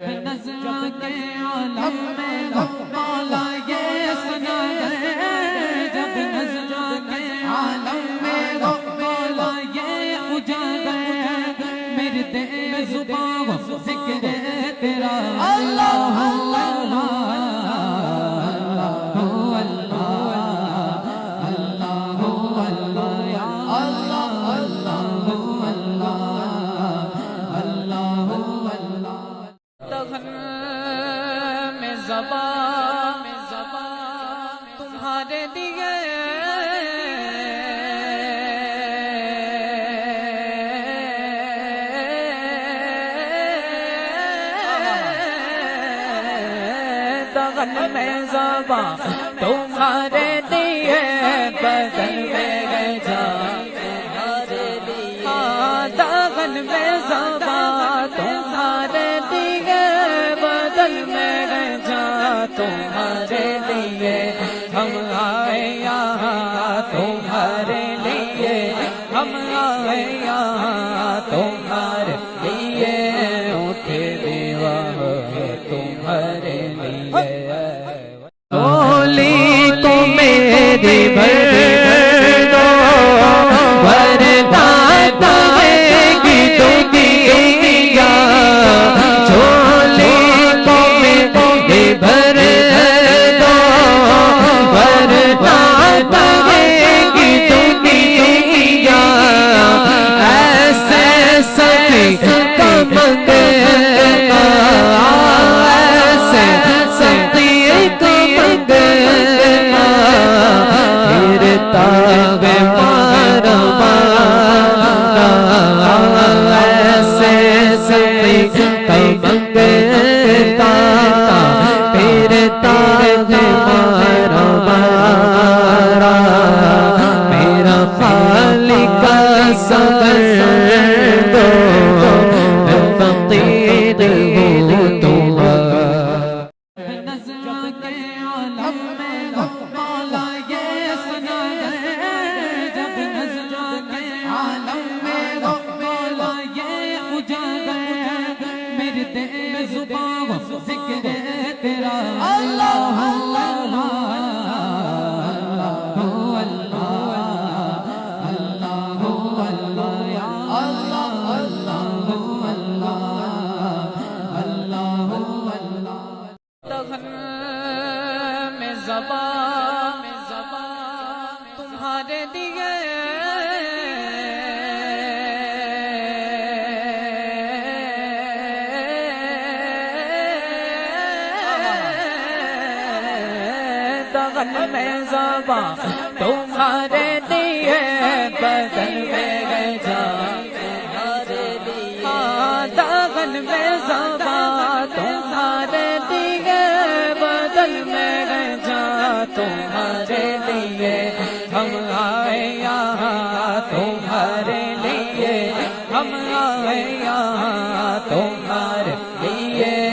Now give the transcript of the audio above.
نظر کے عالم میں مولا یہ سنا گئے، جب نظر کے عالم میں مولا یہ اجاگر، میرے دل زبان ذکر ہے تیرا اللہ اللہ تمہارے دیے دغن میں زباں تمہارے دیے بدن میں گئے جا دغن میں زباں تمہارے دیے بدن میں گئے جا تمہارے لیے ہم آئے یہاں تمہارے لیے ہم آئے یہاں تمہارے لیے اٹھے دیوا تمہارے لیے ڈولی کو میری بھر دو برباد ہوئے گی دنیا چولی کو میری بھر دو برباد ہوئے گی دنیا ایسے سبھی کا منگنا ایسے سبھی کا منگنا پھرتا ہے مارا مارا ایسے سبھی کا منگنا پھرتا ہے مارا مارا میرا خالق کا صبر دو میں فقیر ہوں تمہارا نظر کے عالم میں مولا یہ سنا گئے، جب نظر کے عالم میں مولا یہ اجاگر، میرے دل زبان ذکر ہے تیرا اللہ اللہ تمہارے دیے دغن میں زباں تمہارے دیے بدن میں گئے جا دغن میں زباں تمہارے دیے بدن میں گئے جا تمہارے لیے ہم آئے یہاں تمہارے لیے ہم آئے یہاں تمہارے لیے